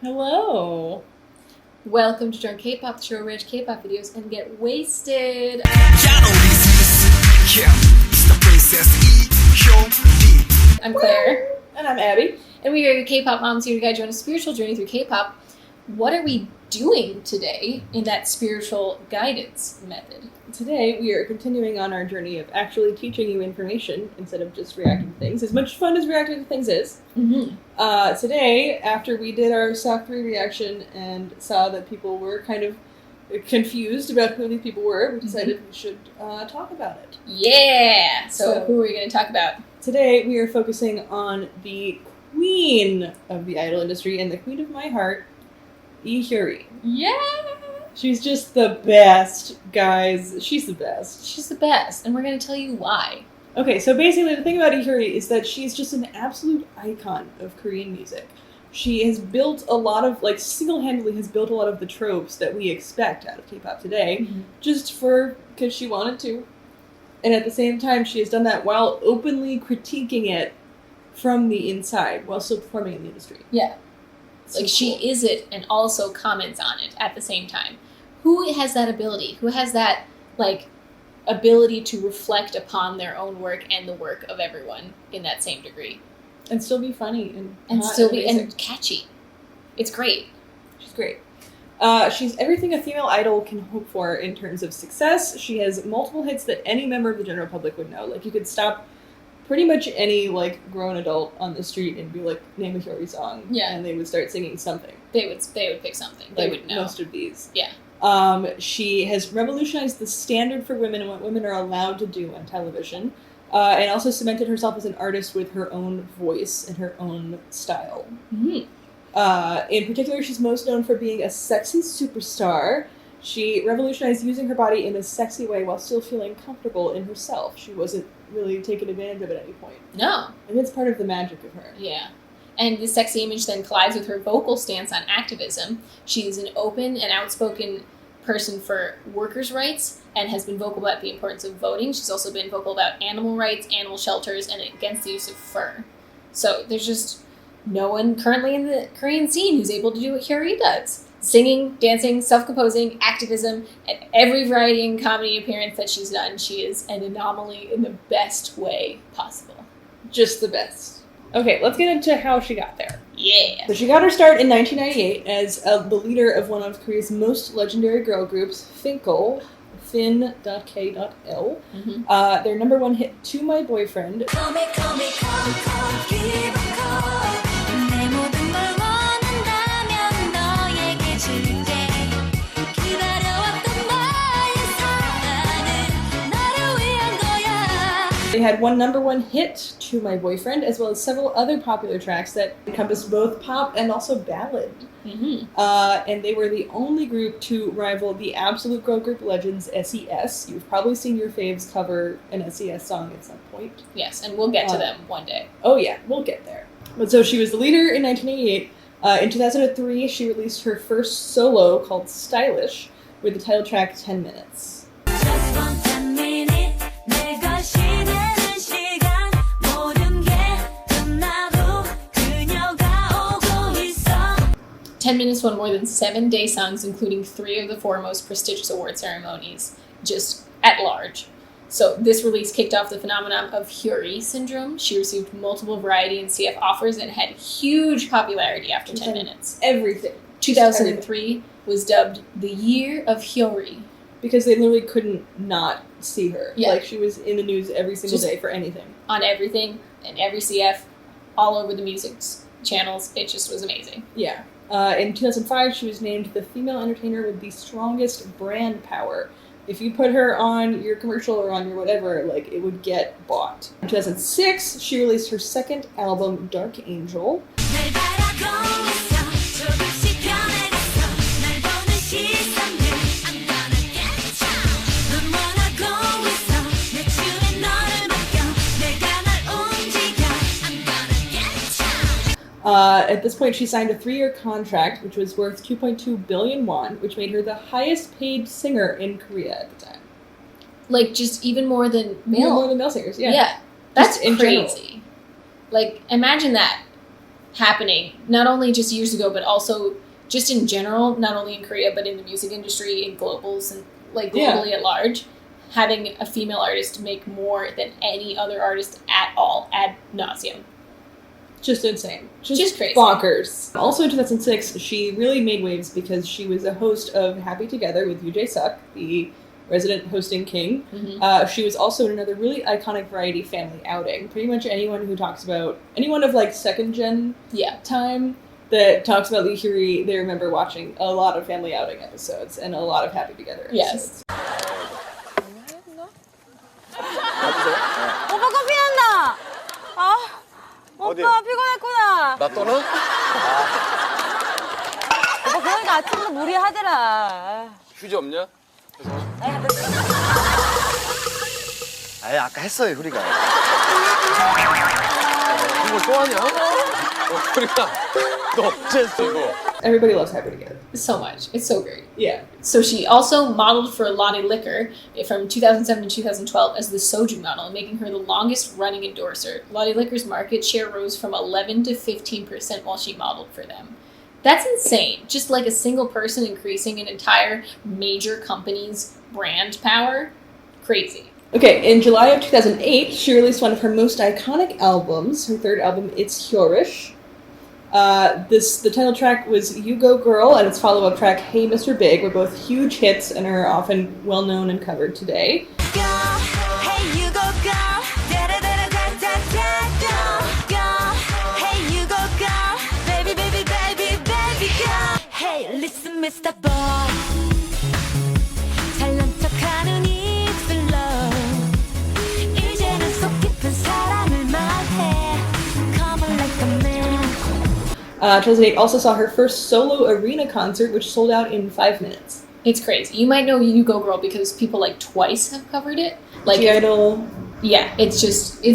Hello. Welcome to Drunk K-Pop, the show where we watch K-pop videos and get wasted. I'm Claire. And I'm Abby. And we are your K-pop moms here to guide you on a spiritual journey through K-pop. What are we doing today in that spiritual guidance method? Today we are continuing on our journey of actually teaching you information instead of just reacting to things. As much fun as reacting to things is. Mm-hmm. Today, after we did our SOC 3 reaction and saw that people were kind of confused about who these people were, we decided we should talk about it. Yeah! So who are we going to talk about? Today we are focusing on the queen of the idol industry and the queen of my heart, Lee Hyori. Yeah! She's just the best, guys. She's the best. She's the best, and we're going to tell you why. Okay, so basically the thing about Lee Hyori is that she's just an absolute icon of Korean music. She has built a lot of, single-handedly has built a lot of the tropes that we expect out of K-pop today, because she wanted to. And at the same time, she has done that while openly critiquing it from the inside, while still performing in the industry. Yeah. So she is it and also comments on it at the same time. Who has that ability? Who has that, ability to reflect upon their own work and the work of everyone in that same degree? And still be funny and still be and catchy. It's great. She's great. She's everything a female idol can hope for in terms of success. She has multiple hits that any member of the general public would know. You could stop pretty much any, grown adult on the street and be like, name a Hyori song. Yeah. And they would start singing something. They would pick something. They would know. Most of these. Yeah. She has revolutionized the standard for women and what women are allowed to do on television. And also cemented herself as an artist with her own voice and her own style. Mm-hmm. In particular, she's most known for being a sexy superstar. She revolutionized using her body in a sexy way while still feeling comfortable in herself. She wasn't really taken advantage of at any point. No. And that's part of the magic of her. Yeah. And the sexy image then collides with her vocal stance on activism. She's an open and outspoken person for workers' rights and has been vocal about the importance of voting. She's also been vocal about animal rights, animal shelters, and against the use of fur. So there's just no one currently in the Korean scene who's able to do what Hyori does. Singing, dancing, self-composing, activism, and every variety and comedy appearance that she's done, she is an anomaly in the best way possible. Just the best. Okay, let's get into how she got there. Yeah. So she got her start in 1998 as the leader of one of Korea's most legendary girl groups, Finkel, Fin.K.L. Mm-hmm. Their number one hit, To My Boyfriend. They had one number one hit, To My Boyfriend, as well as several other popular tracks that encompassed both pop and also ballad. Mm-hmm. And they were the only group to rival the absolute girl group legends, SES. You've probably seen your faves cover an SES song at some point. Yes, and we'll get to them one day. Oh yeah, we'll get there. But so she was the leader in 1988. In 2003, she released her first solo called Stylish with the title track 10 Minutes. 10 Minutes won more than 7 day songs, including 3 of the 4 most prestigious award ceremonies, just at large. So this release kicked off the phenomenon of Hyori syndrome. She received multiple variety and CF offers and had huge popularity after 10 minutes. Everything. 2003 was dubbed the year of Hyori. Because they literally couldn't not see her. Yeah. She was in the news every single day for anything. On everything, and every CF, all over the music channels. It just was amazing. Yeah. In 2005, she was named the female entertainer with the strongest brand power. If you put her on your commercial or on your whatever, it would get bought. In 2006, she released her second album, Dark Angel. At this point, she signed a 3-year contract, which was worth 2.2 billion won, which made her the highest paid singer in Korea at the time. Just even more than male. More than male singers, yeah. Yeah. That's in crazy. General. Imagine that. happening, not only just years ago, but also just in general, not only in Korea, but in the music industry, in globals, and like globally at large, having a female artist make more than any other artist at all, ad nauseum. Just insane. Just crazy. Bonkers. Also in 2006, she really made waves because she was a host of Happy Together with Yoo Jae-suk, the resident hosting king. Mm-hmm. She was also in another really iconic variety family outing. Pretty much anyone who talks about, anyone of like second gen time that talks about Lee Hyori, they remember watching a lot of family outing episodes and a lot of Happy Together episodes. Yes. 오빠 커피 난다. 아, 어디? 오빠 피곤했구나. 나 떠나? 오빠 그러니까 아침부터 무리하더라. 휴지 없냐? 아예 아까 했어요 우리가. 이거 또 하냐? 그러니까 너 언제 했어 이거? Everybody loves Happy Together. So much. It's so great. Yeah. So she also modeled for Lottie Liquor from 2007 to 2012 as the Soju model, making her the longest running endorser. Lottie Liquor's market share rose from 11 to 15% while she modeled for them. That's insane. Just like a single person increasing an entire major company's brand power. Crazy. Okay, in July of 2008, she released one of her most iconic albums, her third album, It's Hyorish. The title track was You Go Girl, and its follow-up track, Hey Mr. Big, were both huge hits and are often well-known and covered today. Hey, listen, Mr. Boy. 잘난 척하는 입술로 이제는 속 깊은 사랑을 말해. Come on like a man. 2008 also saw her first solo arena concert, which sold out in 5 minutes. It's crazy. You might know You Go Girl because people like twice have covered it. Like G-Idol. Yeah, it's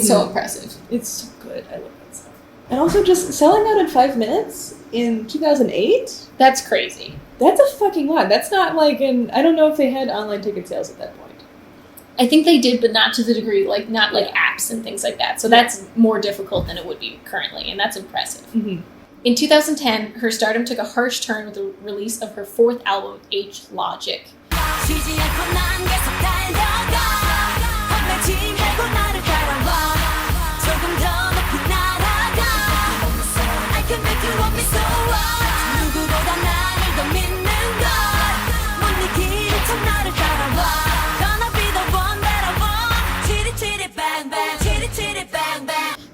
so impressive. It's so good. I love that song. And also just selling out in 5 minutes in 2008? That's crazy. That's a fucking lot. That's not like I don't know if they had online ticket sales at that point. I think they did, but not to the degree, like not like apps and things like that. So that's more difficult than it would be currently, and that's impressive. Mm-hmm. In 2010, her stardom took a harsh turn with the release of her fourth album, H Logic.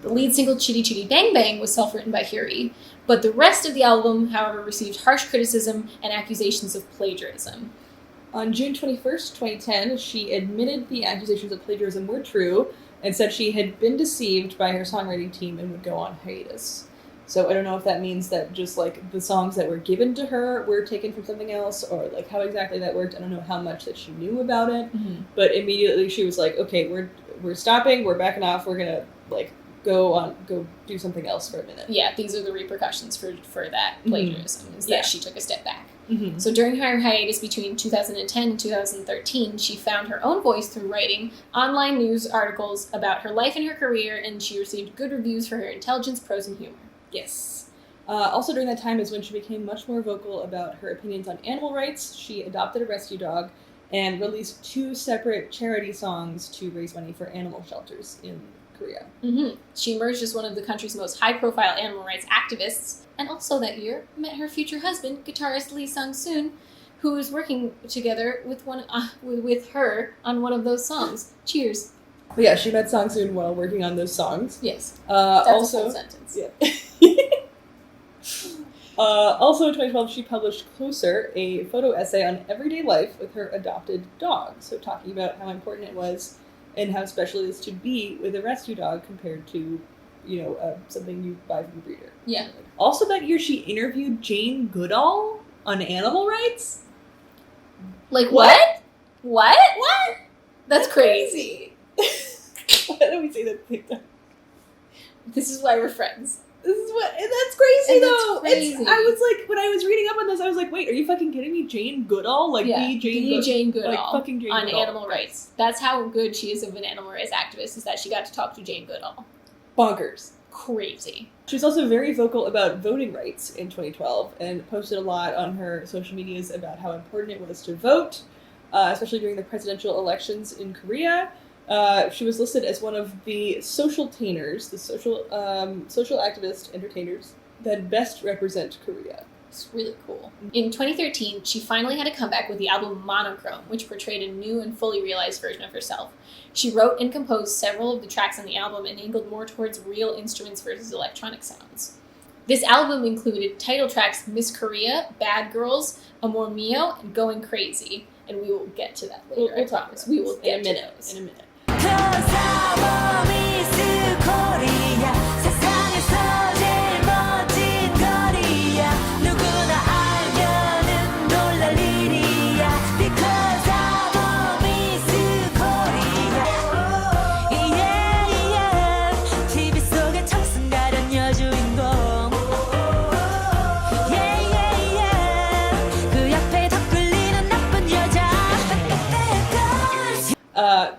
The lead single, Chitty Chitty Bang Bang, was self-written by Hyori, but the rest of the album, however, received harsh criticism and accusations of plagiarism. On June 21st, 2010, she admitted the accusations of plagiarism were true and said she had been deceived by her songwriting team and would go on hiatus. So I don't know if that means that just like the songs that were given to her were taken from something else, or like how exactly that worked. I don't know how much that she knew about it, but immediately she was like, okay, we're stopping, we're backing off, we're gonna like go do something else for a minute. Yeah, these are the repercussions for that plagiarism, is that she took a step back. Mm-hmm. So during her hiatus between 2010 and 2013, she found her own voice through writing online news articles about her life and her career, and she received good reviews for her intelligence, prose, and humor. Yes. Also during that time is when she became much more vocal about her opinions on animal rights. She adopted a rescue dog and released 2 separate charity songs to raise money for animal shelters in Korea. Mm-hmm. She emerged as one of the country's most high-profile animal rights activists, and also that year met her future husband, guitarist Lee Sung-soon, who was working together with her on one of those songs. Cheers. But yeah, she met Sung-soon while working on those songs. Yes. That's Also, a full sentence. Yeah. Also in 2012, she published Closer, a photo essay on everyday life with her adopted dog. So talking about how important it was and how special it is to be with a rescue dog compared to, something you buy from a breeder. Yeah. Also that year, she interviewed Jane Goodall on animal rights. Like what? What? That's crazy. Why don't we say that thing? This is why we're friends. That's crazy though. That's crazy. I was like, when I was reading up on this, I was like, wait, are you fucking kidding me? Jane Goodall? Like, The Jane Goodall like, fucking Jane on Goodall. animal rights. That's how good she is of an animal rights activist, is that she got to talk to Jane Goodall. Bonkers. crazy. She was also very vocal about voting rights in 2012 and posted a lot on her social medias about how important it was to vote, especially during the presidential elections in Korea. She was listed as one of the social tainers, the social activist entertainers that best represent Korea. It's really cool. In 2013, she finally had a comeback with the album Monochrome, which portrayed a new and fully realized version of herself. She wrote and composed several of the tracks on the album and angled more towards real instruments versus electronic sounds. This album included title tracks Miss Korea, Bad Girls, Amor Mio, and Going Crazy. And we will get to that later. We'll talk about We will get in to a those. minute.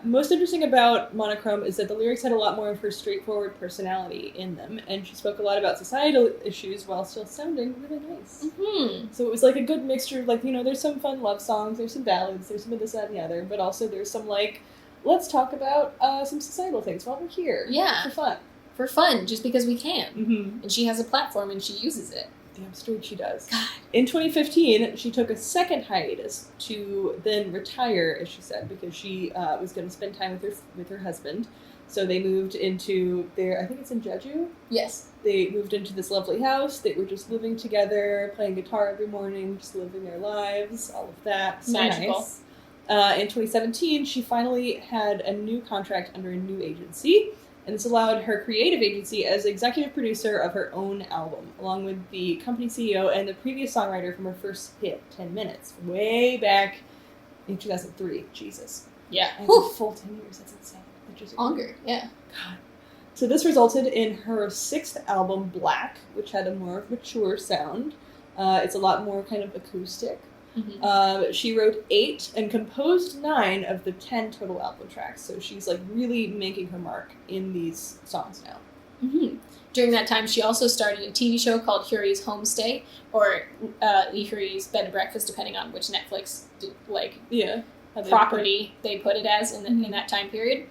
Most interesting about Monochrome is that the lyrics had a lot more of her straightforward personality in them, and she spoke a lot about societal issues while still sounding really nice. Mm-hmm. So it was like a good mixture of, like, you know, there's some fun love songs, there's some ballads, there's some of this, that, and the other, but also there's some, like, let's talk about some societal things while we're here. Yeah. For fun. For fun, just because we can. Mm-hmm. And she has a platform and she uses it. Damn straight she does. God. In 2015, she took a second hiatus to then retire, as she said, because she was going to spend time with her husband. So they moved into I think it's in Jeju. Yes. They moved into this lovely house. They were just living together, playing guitar every morning, just living their lives, all of that. So Magical. Nice. In 2017, she finally had a new contract under a new agency. And this allowed her creative agency as executive producer of her own album, along with the company CEO and the previous songwriter from her first hit, 10 Minutes, way back in 2003. Jesus. Yeah. And a full 10 years, that's insane. Longer, yeah. God. So this resulted in her sixth album, Black, which had a more mature sound. It's a lot more kind of acoustic. Mm-hmm. She wrote 8 and composed 9 of the 10 total album tracks. So she's like really making her mark in these songs now. Mm-hmm. During that time, she also started a TV show called Hyori's Homestay, or Lee Hyori's Bed and Breakfast, depending on which Netflix property they put it as in that time period.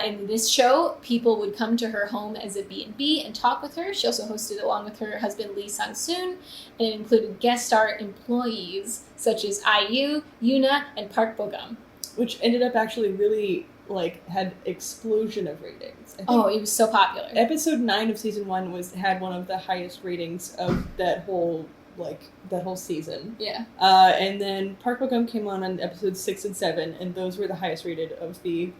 In this show, people would come to her home as a B&B and talk with her. She also hosted along with her husband Lee Sang-soon, and it included guest star employees such as IU, Yoona, and Park Bo-gum. Which ended up actually really, like, had explosion of ratings. I think it was so popular. Episode 9 of season 1 had one of the highest ratings of that whole season. Yeah. And then Park Bo-gum came on episodes 6 and 7, and those were the highest rated of the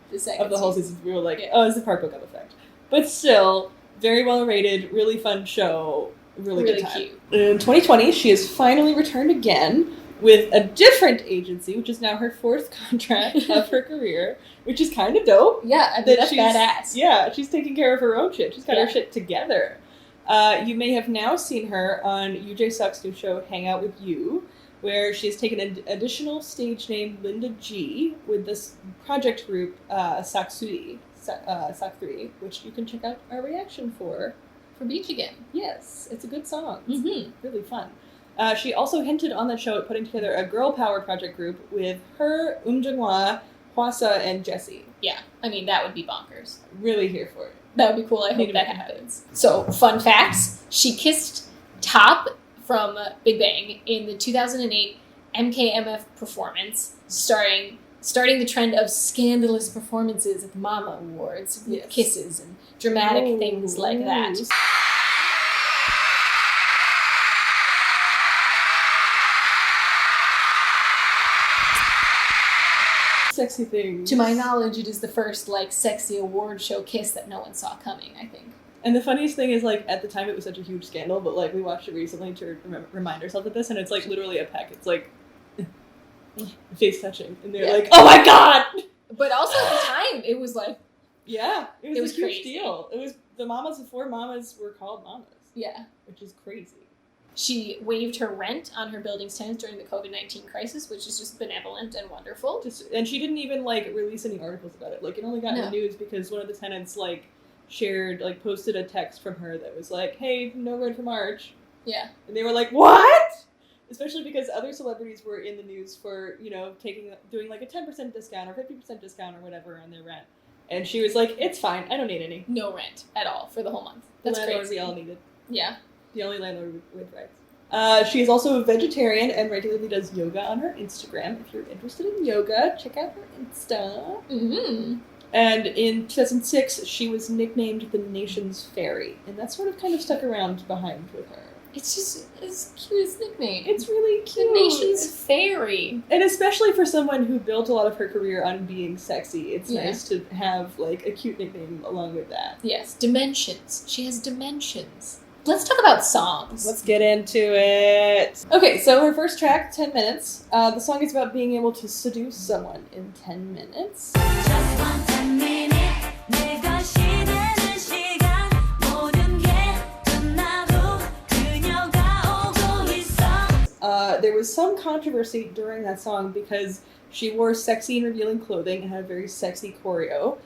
whole season. We were like, oh, it's the Park Bo-gum effect. But still, very well rated, really fun show, really good time. Cute. In 2020, she has finally returned again with a different agency, which is now her 4th contract of her career, which is kind of dope. Yeah, I mean, that's badass. Yeah, she's taking care of her own shit. She's got her shit together. You may have now seen her on Yoo Jae-suk's new show, Hang Out With You, where she has taken an additional stage name, Linda G, with this project group, Sak3, which you can check out our reaction for Beach Again. Yes, it's a good song. It's Mm-hmm. really fun. She also hinted on that show at putting together a girl power project group with her, Jung-hwa, Hwasa, and Jessie. Yeah, I mean, that would be bonkers. Really here for it. That would be cool. I hope that happens. So, fun facts. She kissed Top from Big Bang in the 2008 MKMF performance, starting the trend of scandalous performances at the Mama Awards with kisses and dramatic things like that. Sexy things. To my knowledge, it is the first, sexy award show kiss that no one saw coming, I think. And the funniest thing is, at the time it was such a huge scandal, but, we watched it recently to remind ourselves of this, and it's, literally a peck. It's, face touching. And they're like, oh my god! But also at the time, it was Yeah, it was a huge crazy. deal. It was, the mamas before mamas were called mamas. Yeah. Which is crazy. She waived her rent on her building's tenants during the COVID-19 crisis, which is just benevolent and wonderful. And she didn't even, release any articles about it. It only got in the No. news because one of the tenants, posted a text from her that was like, "Hey, no red for March," Yeah. and they were like, "What?" Especially because other celebrities were in the news for doing like a 10% discount or 50% discount or whatever on their rent, and she was like, "It's fine, I don't need any." No rent at all for the whole month. The That's landlord crazy. we all needed. Yeah. The only landlord with rights. She is also a vegetarian and regularly does yoga on her Instagram. If you're interested in yoga, check out her Insta. Mm-hmm. And in 2006, she was nicknamed the Nation's Fairy, and that sort of kind of stuck around behind with her. It's the cutest nickname. It's really cute. The Nation's Fairy. And especially for someone who built a lot of her career on being sexy, it's nice to have like a cute nickname along with that. Yes, dimensions. She has dimensions. Let's talk about songs. Let's get into it. Okay, so her first track, 10 minutes. The song is about being able to seduce someone in 10 minutes. Just want 10 minutes 내 것이 되는 시간 모든 게 끝나도 그녀가 오고 있어. There was some controversy during that song because she wore sexy and revealing clothing and had a very sexy choreo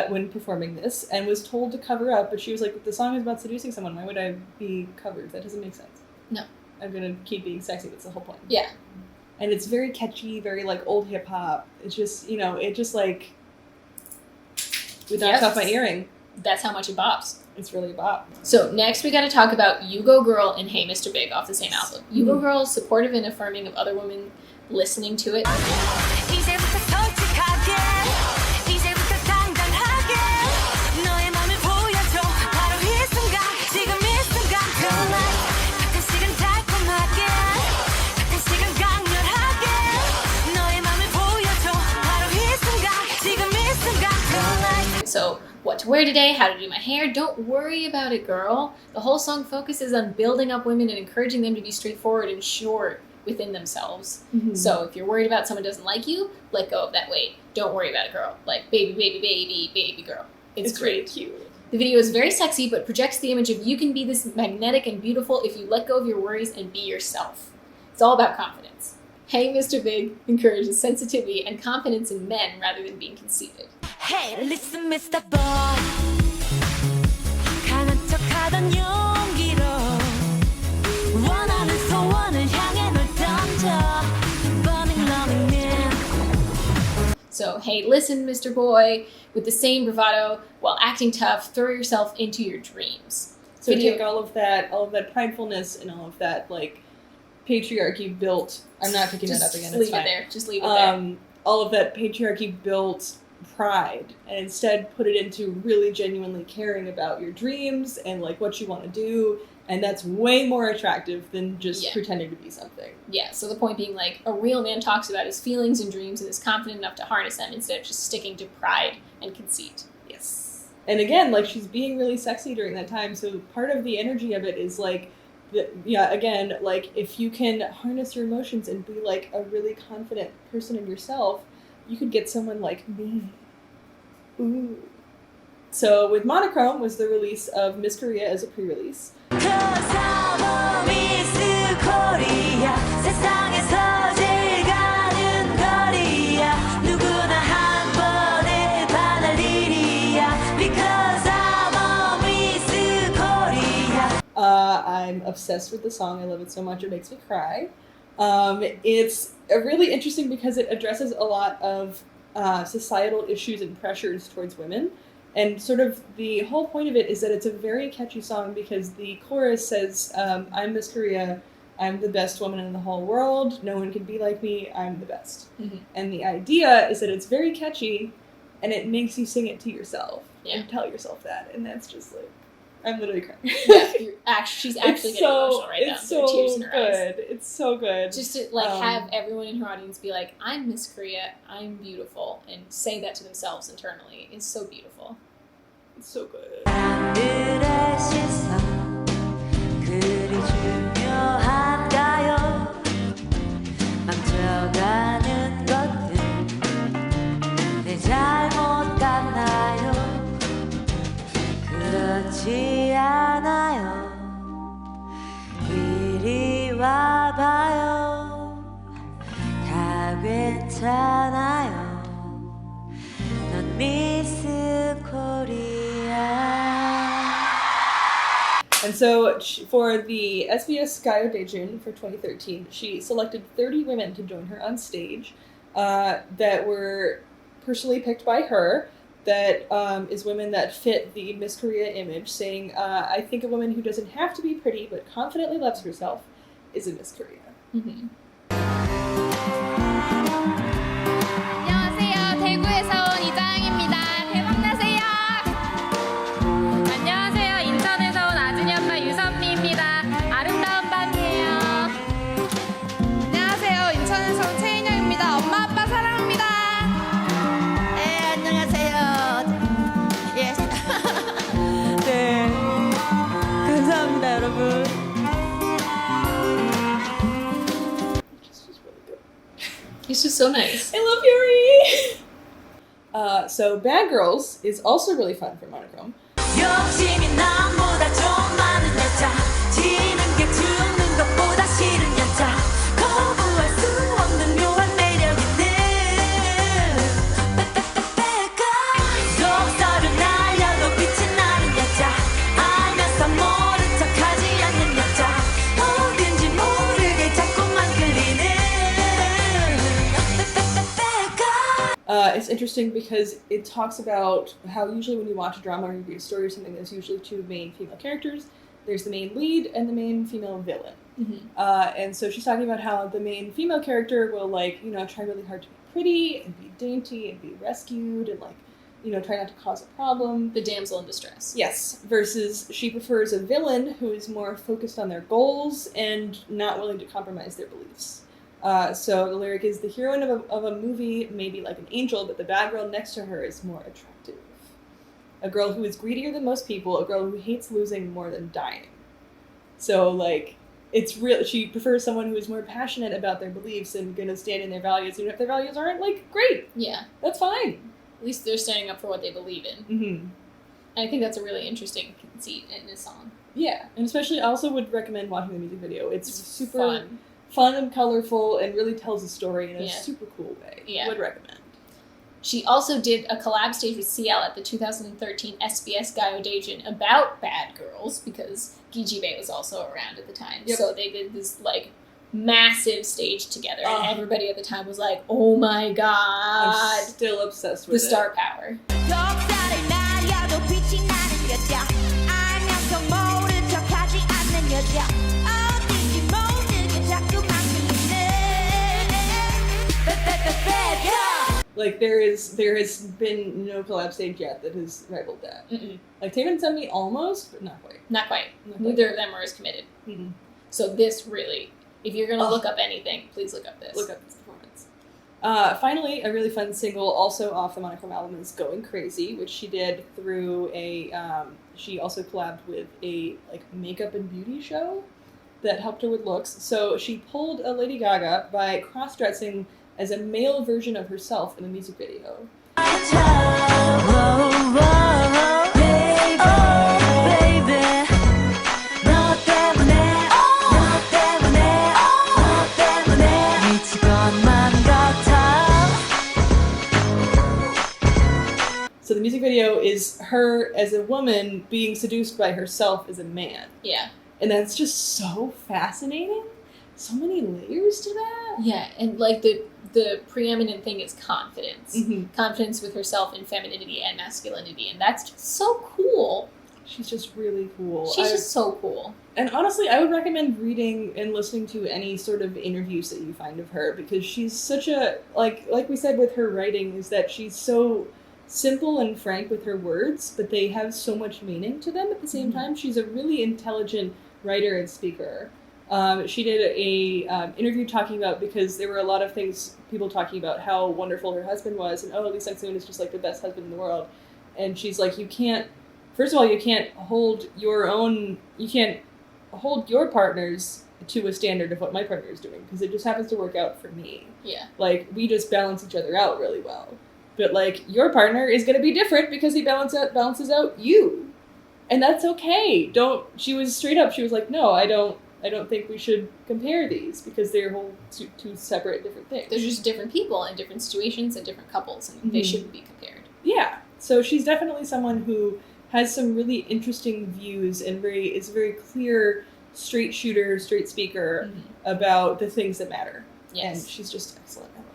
when performing this, and was told to cover up, but she was like, the song is about seducing someone, why would I be covered? That doesn't make sense. No. I'm gonna keep being sexy, that's the whole point. Yeah. And it's very catchy, very like old hip-hop. It's just, it just like, it knocks off my earring. That's how much it bops. It's really a bop. So next we gotta talk about You Go Girl and Hey Mr. Big off the same album. You Go Girl is supportive and affirming of other women listening to it. 이제부터 솔직하게 이제부터 당당하게 너의 맘을 보여줘 바로 이 순간 지금 이 순간 Tonight 가끔씩은 달콤하게 가끔씩은 강렬하게 너의 맘을 보여줘 바로 이 순간 지금 이 순간 Tonight. So what to wear today, how to do my hair, don't worry about it, girl. The whole song focuses on building up women and encouraging them to be straightforward and sure within themselves. Mm-hmm. So if you're worried about someone doesn't like you, let go of that weight. Don't worry about it, girl. Like baby, baby, baby, baby girl. It's great. Really cute. The video is very sexy, but projects the image of you can be this magnetic and beautiful if you let go of your worries and be yourself. It's all about confidence. Hey Mr. Big encourages sensitivity and confidence in men rather than being conceited. Hey, listen, Mr. Boy. 강한 척하던 용기로 원하는 소원을 향해 널 던져. Burning, loving man. So, hey, listen, Mr. Boy, with the same bravado, while acting tough, throw yourself into your dreams. So take all of that pridefulness and all of that like patriarchy built. I'm not picking that up again. Just leave it's fine. it there. Just leave it there. All of that patriarchy built pride, and instead put it into really genuinely caring about your dreams and like what you want to do, and that's way more attractive than just pretending to be something. Yeah, so the point being like a real man talks about his feelings and dreams and is confident enough to harness them instead of just sticking to pride and conceit. Yes. And again, like she's being really sexy during that time, so part of the energy of it is like again, like if you can harness your emotions and be like a really confident person in yourself, you could get someone like me. Ooh. So with Monochrome was the release of Miss Korea as a pre-release. Cause I'm a Miss Korea. 세상에서 제일 가는 거리야. 누구나 한 번에 반할 일이야. Because I'm a Miss Korea. I'm obsessed with the song. I love it so much. It makes me cry. It's really interesting because it addresses a lot of societal issues and pressures towards women. And sort of the whole point of it is that it's a very catchy song because the chorus says, I'm Miss Korea, I'm the best woman in the whole world, no one can be like me, I'm the best. Mm-hmm. And the idea is that it's very catchy and it makes you sing it to yourself and tell yourself that. And that's just like, I'm literally crying. Yeah, she's actually getting emotional right now. It's so tears in her eyes. good. It's so good. Just to like have everyone in her audience be like, I'm Miss Korea, I'm beautiful, and say that to themselves internally is so beautiful. It's so good. 남들의 시선 그리 중요한가요? 망쳐가는 것들 내 잘못 같나요? 그렇지 않아요. 이리 와봐요. 다 괜찮아요. 넌 미스 코리아. And so for the SBS Gayo Daejun for 2013, she selected 30 women to join her on stage that were personally picked by her, that is women that fit the Miss Korea image, saying, I think a woman who doesn't have to be pretty but confidently loves herself is a Miss Korea. Mm-hmm. 안녕하세요. 대구에서 온 이자영입니다. 대박나세요. 안녕하세요. 인천에서 온 아진이 엄마 유선미입니다. 아름다운 밤이에요. 안녕하세요. 인천에서 온 최인영입니다. 엄마 아빠 사랑합니다. 네, 안녕하세요. 예. 네. 감사합니다, 여러분. He's just so nice. I love Hyori! So Bad Girls is also really fun for Monochrome. 욕심이 남보다 좀 많은 여자 지는 게 죽는 것보다 싫은 여자 거부할 수 없는 묘한 매력 있는 속살을 날려도 빛이 나는 여자 알면서 모른 척하지 않는 여자 어딘지 모르게 자꾸만 끌리는 It's interesting because it talks about how usually when you watch a drama or you read a story or something, there's usually two main female characters. There's the main lead and the main female villain. Mm-hmm. And so she's talking about how the main female character will, like, you know, try really hard to be pretty and be dainty and be rescued and, like, you know, try not to cause a problem. The damsel in distress. Yes, versus she prefers a villain who is more focused on their goals and not willing to compromise their beliefs. So the lyric is, the heroine of a movie may be like an angel, but the bad girl next to her is more attractive. A girl who is greedier than most people, a girl who hates losing more than dying. So, like, it's real. She prefers someone who is more passionate about their beliefs and gonna stand in their values, even if their values aren't, like, great. Yeah. That's fine. At least they're standing up for what they believe in. Mm-hmm. I think that's a really interesting conceit in this song. Yeah, and especially I also would recommend watching the music video. It's super fun and colorful and really tells a story in a Yeah. super cool way. Yeah. Would recommend. She also did a collab stage with CL at the 2013 SBS Gayo Daejun about bad girls, because Gijibe was also around at the time. Yep. So they did this, like, massive stage together, and Oh. everybody at the time was like, oh my I'm god, still obsessed the with it. star power. 덕살을 날려도 빛이 나는 여자 알면서 모른 척하지 않는 여자 어딘지 모르게 자꾸만 끌리는 Like, there has been no collab stage yet that has rivaled that. Mm-mm. Like, Taemin and Sunmi almost, but not quite. Not quite. Not quite. Neither of them were as committed. Mhm. So this really, if you're gonna Oh. look up anything, please look up this. Look up this performance. Finally, a really fun single also off the Monochrome album is Going Crazy, which she did through a, she also collabed with a, like, makeup and beauty show that helped her with looks. So she pulled a Lady Gaga by cross-dressing as a male version of herself in the music video. So the music video is her as a woman being seduced by herself as a man. Yeah. And that's just so fascinating. So many layers to that. Yeah, and like the preeminent thing is confidence. Mm-hmm. Confidence with herself in femininity and masculinity, and that's just so cool. She's just really cool. She's just so cool. And honestly, I would recommend reading and listening to any sort of interviews that you find of her, because she's such a, like we said with her writing, is that she's so simple and frank with her words, but they have so much meaning to them at the same time. She's a really intelligent writer and speaker. She did a interview talking about, because there were a lot of things, people talking about how wonderful her husband was, and Lee Sung-soon is just like the best husband in the world. And she's like, you can't hold your partners to a standard of what my partner is doing, because it just happens to work out for me. Yeah. Like, we just balance each other out really well. But, like, your partner is going to be different because he balances out you. And that's okay. She was straight up. She was like, no, I don't think we should compare these, because they're whole two separate different things. They're just different people in different situations and different couples, and they shouldn't be compared. Yeah. So she's definitely someone who has some really interesting views and is a very clear, straight shooter, straight speaker about the things that matter. Yes. And she's just excellent. I love her.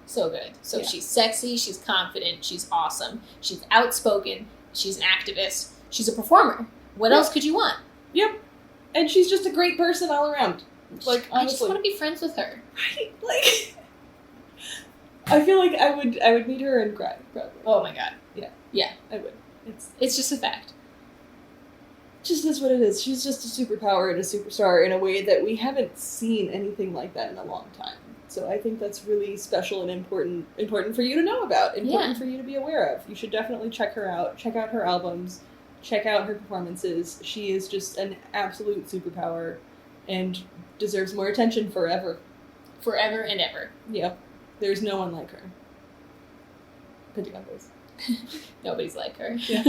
So good. So Yeah. she's sexy, she's confident, she's awesome, she's outspoken, she's an activist, she's a performer. What else could you want? Yep. And she's just a great person all around. Like, I just honestly. want to be friends with her. Right? Like, I feel like I would meet her and cry, probably. Oh my god. Yeah, I would. It's just a fact. Just is what it is. She's just a superpower and a superstar in a way that we haven't seen anything like that in a long time. So I think that's really special and important for you to know about, important for you to be aware of. You should definitely check her out. Check out her albums. Check out her performances. She is just an absolute superpower and deserves more attention forever. Forever and ever. Yep. There's no one like her. Pentagon Boys. Nobody's like her. Yeah.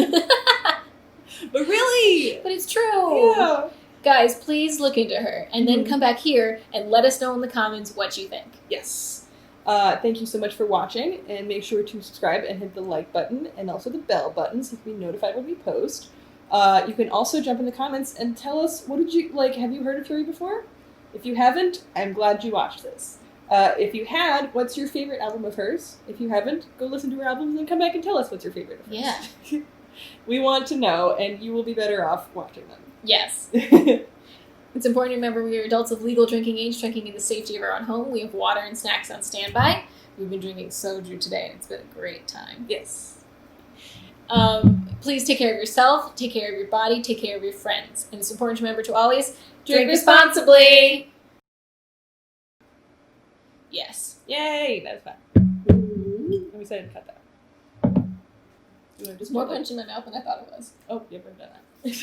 But really! But it's true. Yeah. Guys, please look into her and then come back here and let us know in the comments what you think. Yes. Thank you so much for watching, and make sure to subscribe and hit the like button and also the bell button so you can be notified when we post. You can also jump in the comments and tell us, what did you like? Have you heard of Hyori before? If you haven't, I'm glad you watched this. If you had, what's your favorite album of hers? If you haven't, go listen to her albums and come back and tell us what's your favorite of hers. Yeah. We want to know, and you will be better off watching them. Yes. It's important to remember we are adults of legal drinking age, drinking in the safety of our own home. We have water and snacks on standby. We've been drinking soju today, and it's been a great time. Yes. Please take care of yourself, take care of your body, take care of your friends. And it's important to remember to always drink responsibly. Yes. Yay! That was fun. I'm excited to cut that. You want to just More cut it? punch in my mouth than I thought it was. Oh, yep, I've done that.